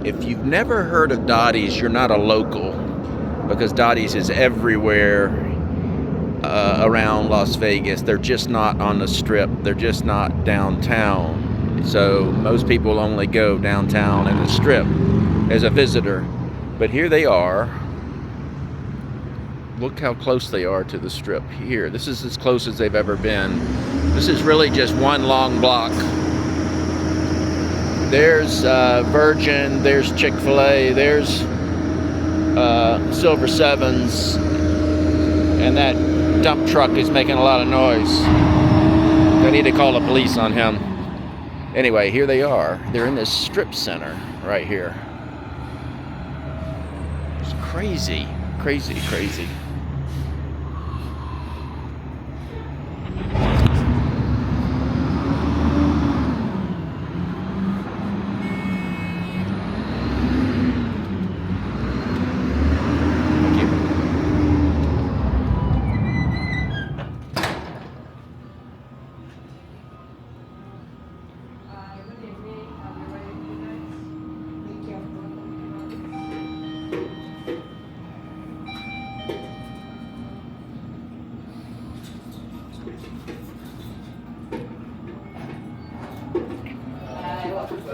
If you've never heard of Dotties, you're not a local, because Dotties is everywhere around Las Vegas. They're just not on the Strip. They're just not downtown. So most people only go downtown and the Strip as a visitor. But here they are. Look how close they are to the Strip here. This is as close as they've ever been. This is really just one long block. There's Virgin, there's Chick-fil-A, there's Silver Sevens, and that dump truck is making a lot of noise. I need to call the police on him. Anyway, here they are. They're in this strip center right here. It's crazy, crazy, crazy.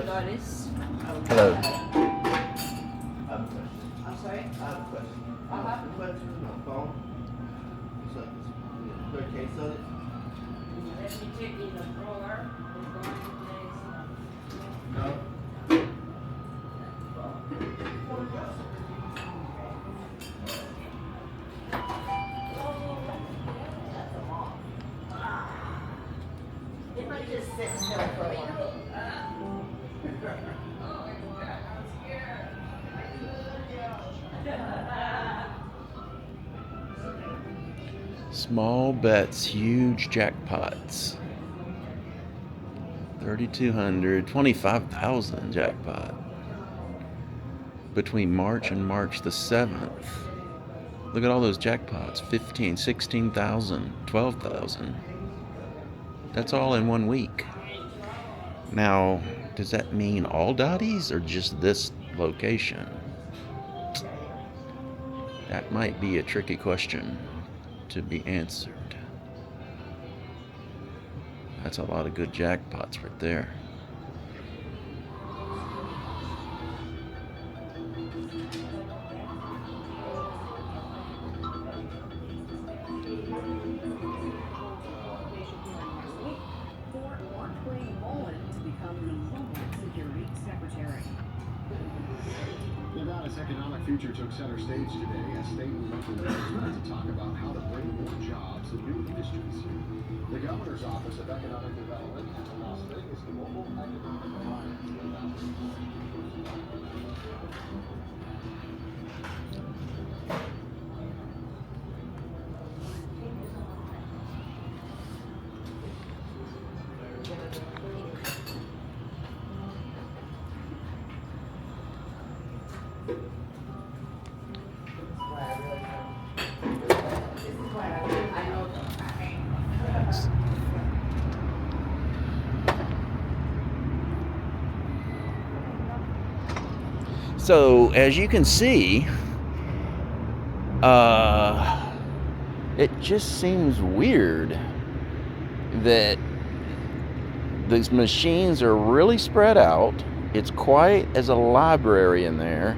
Dotties. Hello. I have a question. I'm sorry? I have a question. Uh-huh. The question is my phone. It's like this. Put a case on it. Let me check in the drawer. We're going to place. No. It might just sit still for a while. Small bets, huge jackpots. 3,200, 25,000 jackpot. Between March and March the 7th. Look at all those jackpots. 15, 16,000, 12,000. That's all in 1 week. Now, does that mean all Dotties or just this location? That might be a tricky question to be answered. That's a lot of good jackpots right there. Nevada's economic future took center stage today as state and local leaders met to talk about how to bring more jobs and new industries. The governor's office of economic development and the Las Vegas Global Economic Alliance. So, as you can see, it just seems weird that these machines are really spread out. It's quiet as a library in there.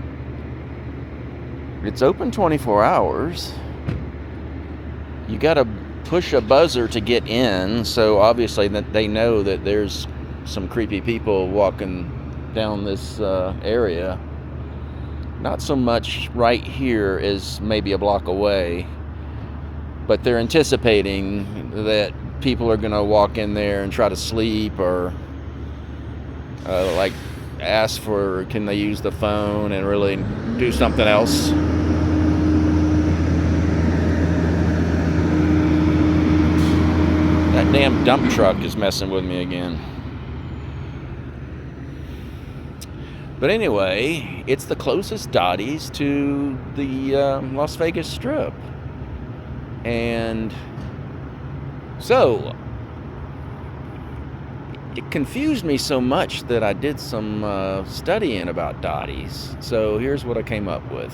It's open 24 hours. You got to push a buzzer to get in, so obviously that they know that there's some creepy people walking down this area. Not so much right here as maybe a block away, but they're anticipating that people are going to walk in there and try to sleep or like ask for can they use the phone and really do something else. That damn dump truck is messing with me again. But anyway, it's the closest Dotties to the Las Vegas Strip. And so, it confused me so much that I did some studying about Dotties. So here's what I came up with.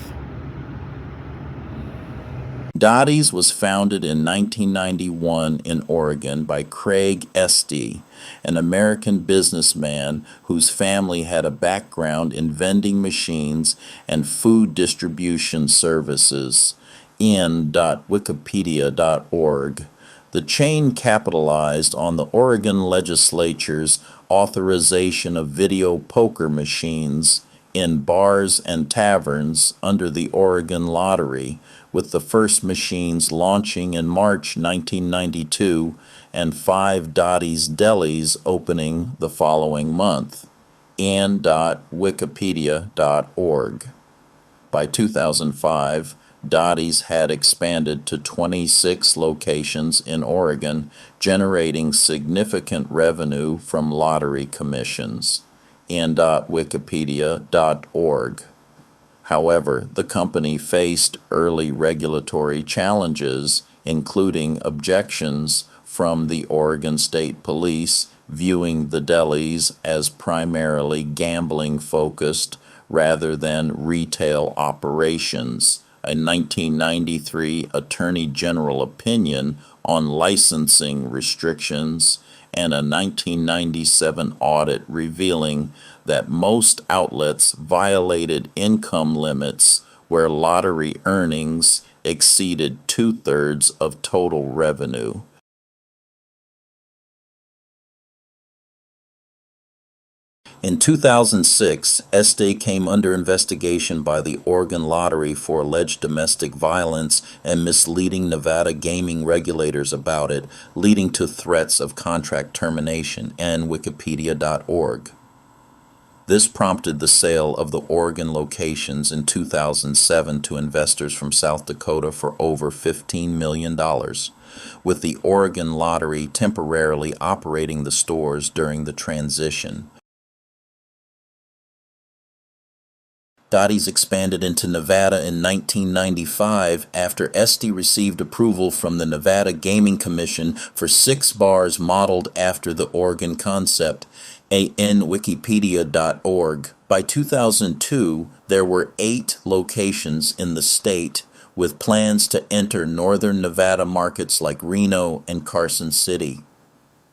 Dotties was founded in 1991 in Oregon by Craig Estey, an American businessman whose family had a background in vending machines and food distribution services. in.wikipedia.org. The chain capitalized on the Oregon Legislature's authorization of video poker machines in bars and taverns under the Oregon Lottery, with the first machines launching in March 1992 and 5 Dotties delis opening the following month. in.wikipedia.org. By 2005, Dotties had expanded to 26 locations in Oregon, generating significant revenue from lottery commissions. in.wikipedia.org. However, the company faced early regulatory challenges, including objections from the Oregon State Police viewing the delis as primarily gambling-focused rather than retail operations, a 1993 Attorney General opinion on licensing restrictions, and a 1997 audit revealing that most outlets violated income limits where lottery earnings exceeded 2/3 of total revenue. In 2006, Estey came under investigation by the Oregon Lottery for alleged domestic violence and misleading Nevada gaming regulators about it, leading to threats of contract termination, and wikipedia.org. This prompted the sale of the Oregon locations in 2007 to investors from South Dakota for over $15 million, with the Oregon Lottery temporarily operating the stores during the transition. Dotties expanded into Nevada in 1995 after Estey received approval from the Nevada Gaming Commission for 6 bars modeled after the Oregon concept, wikipedia.org. By 2002, there were 8 locations in the state, with plans to enter northern Nevada markets like Reno and Carson City.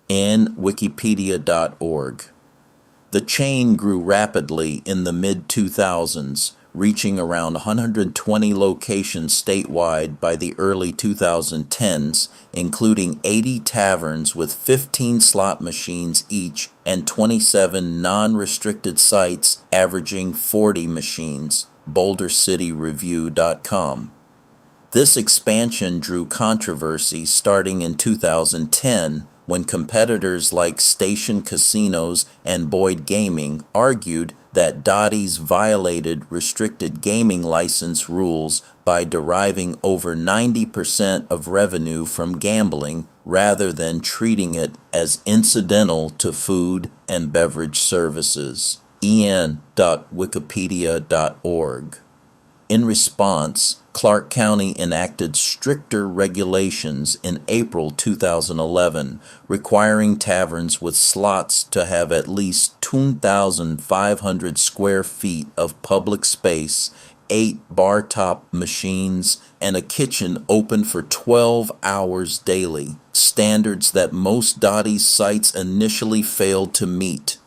wikipedia.org. The chain grew rapidly in the mid-2000s, reaching around 120 locations statewide by the early 2010s, including 80 taverns with 15 slot machines each and 27 non-restricted sites averaging 40 machines, BoulderCityReview.com. This expansion drew controversy starting in 2010, when competitors like Station Casinos and Boyd Gaming argued that Dotties violated restricted gaming license rules by deriving over 90% of revenue from gambling rather than treating it as incidental to food and beverage services. en.wikipedia.org. In response, Clark County enacted stricter regulations in April 2011, requiring taverns with slots to have at least 2,500 square feet of public space, 8 bar-top machines, and a kitchen open for 12 hours daily, standards that most Dotties sites initially failed to meet.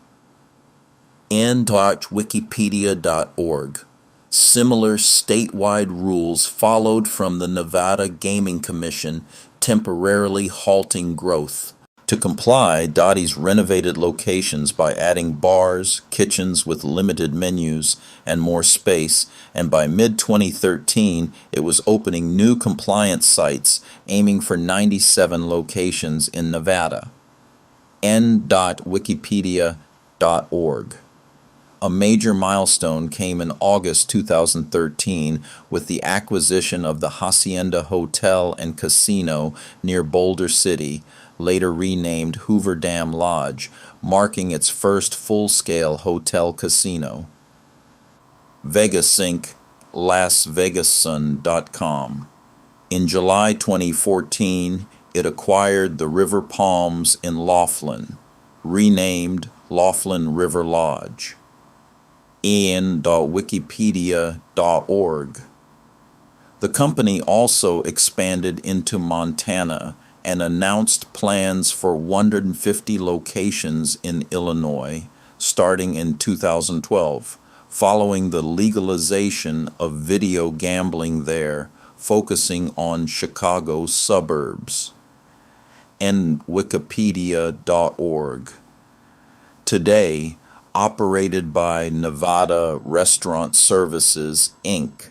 n.wikipedia.org. Similar statewide rules followed from the Nevada Gaming Commission, temporarily halting growth. To comply, Dotties renovated locations by adding bars, kitchens with limited menus, and more space, and by mid-2013, it was opening new compliance sites, aiming for 97 locations in Nevada. n.wikipedia.org. A major milestone came in August 2013 with the acquisition of the Hacienda Hotel and Casino near Boulder City, later renamed Hoover Dam Lodge, marking its first full-scale hotel casino. VegasInc, LasVegasSun.com. In July 2014, it acquired the River Palms in Laughlin. renamed Laughlin River Lodge. in.wikipedia.org. The company also expanded into Montana and announced plans for 150 locations in Illinois starting in 2012, following the legalization of video gambling there, focusing on Chicago suburbs. And wikipedia.org. Today, operated by Nevada Restaurant Services, Inc.,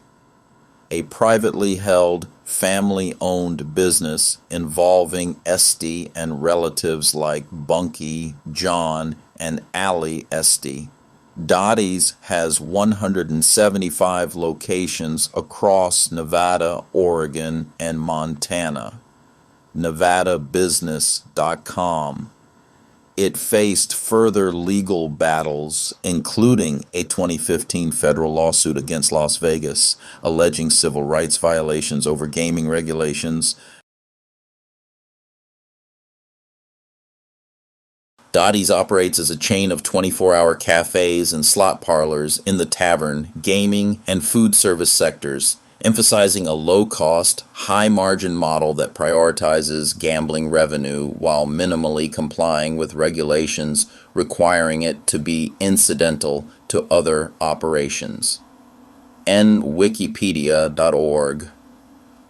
a privately held, family-owned business involving Estey and relatives like Bunky, John, and Allie Estey. Dotties has 175 locations across Nevada, Oregon, and Montana. NevadaBusiness.com. It faced further legal battles, including a 2015 federal lawsuit against Las Vegas, alleging civil rights violations over gaming regulations. Dotties operates as a chain of 24-hour cafes and slot parlors in the tavern, gaming, and food service sectors, emphasizing a low-cost, high-margin model that prioritizes gambling revenue while minimally complying with regulations requiring it to be incidental to other operations. Wikipedia.org.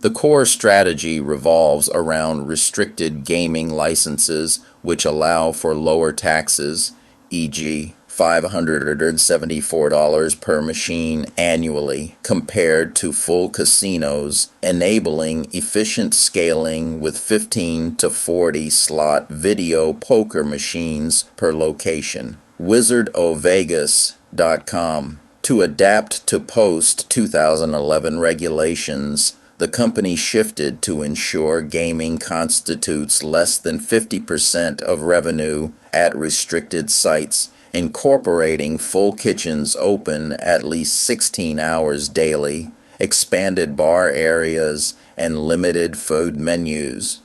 The core strategy revolves around restricted gaming licenses which allow for lower taxes, e.g., $574 per machine annually compared to full casinos, enabling efficient scaling with 15 to 40 slot video poker machines per location. WizardOvegas.com. To adapt to post-2011 regulations, the company shifted to ensure gaming constitutes less than 50% of revenue at restricted sites, incorporating full kitchens open at least 16 hours daily, expanded bar areas, and limited food menus.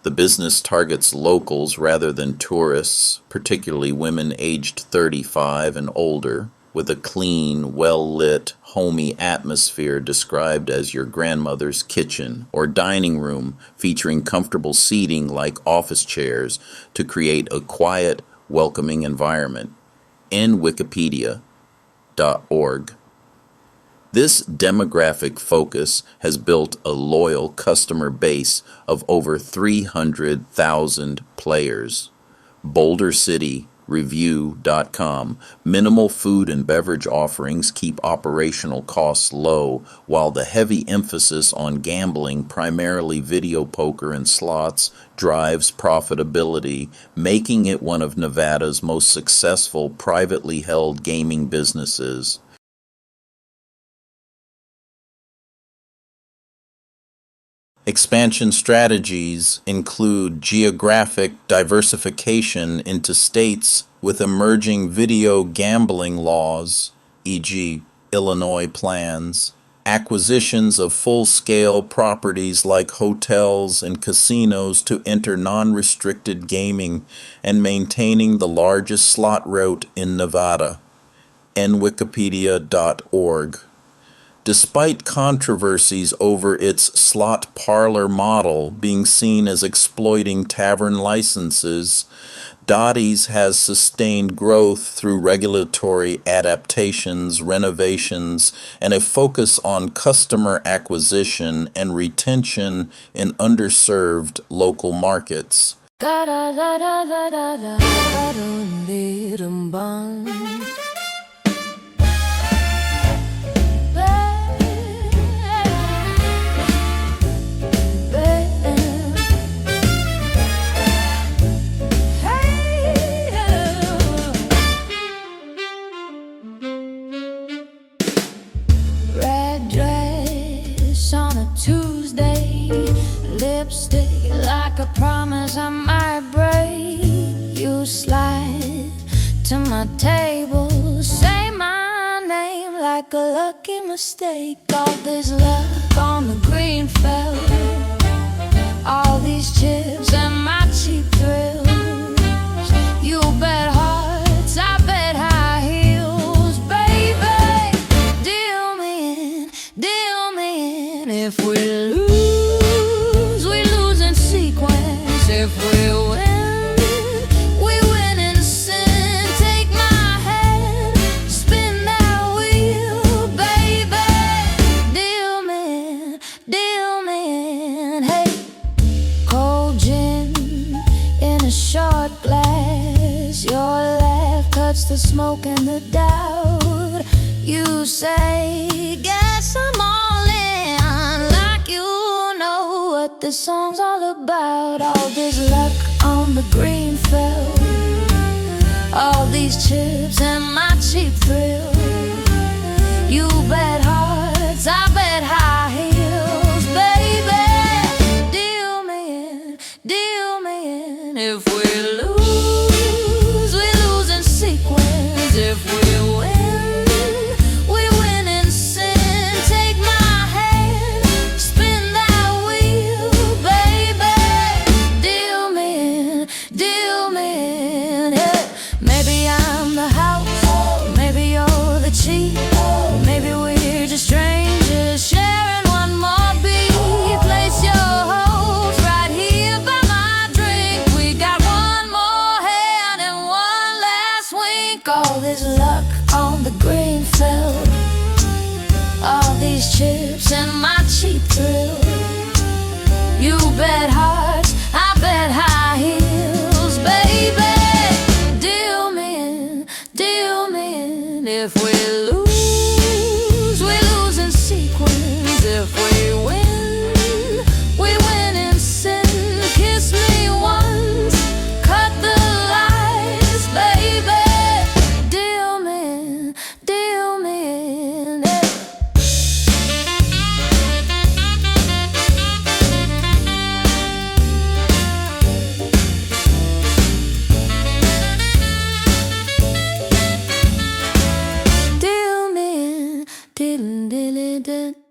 The business targets locals rather than tourists, particularly women aged 35 and older, with a clean, well-lit, homey atmosphere described as your grandmother's kitchen or dining room, featuring comfortable seating like office chairs to create a quiet, welcoming environment. Wikipedia.org. This demographic focus has built a loyal customer base of over 300,000 players. Boulder City Review.com. Minimal food and beverage offerings keep operational costs low, while the heavy emphasis on gambling, primarily video poker and slots, drives profitability, making it one of Nevada's most successful privately held gaming businesses. Expansion strategies include geographic diversification into states with emerging video gambling laws, e.g., Illinois plans, acquisitions of full-scale properties like hotels and casinos to enter non-restricted gaming, and maintaining the largest slot route in Nevada. Wikipedia.org. Despite controversies over its slot parlor model being seen as exploiting tavern licenses, Dotties has sustained growth through regulatory adaptations, renovations, and a focus on customer acquisition and retention in underserved local markets. Lipstick like a promise I might break. You slide to my table, say my name like a lucky mistake. All this luck on the green felt, all these chips and my cheap thrills. You bet the smoke and the doubt. You say, guess I'm all in, like you know what this song's all about. All this luck on the green field, all these chips and my cheap thrill. You bet hearts, I bet high heels, baby. Deal me in. If we lose, we lose in sequence. If we win in sin. Take my hand, spin that wheel, baby. Deal me in. Yeah. Maybe I'm the house, maybe you're the cheat. Maybe we're just strangers sharing one more beat. Place your hopes right here by my drink. We got one more hand and one last wink. All this luck on the green field, all these chips and my cheap thrill. You bet hearts, I bet high heels, baby. Deal me in. If we lose, we lose in sequence. If we win in sin. Kiss me once, cut the lies, baby. Deal me in. Yeah. Deal me in.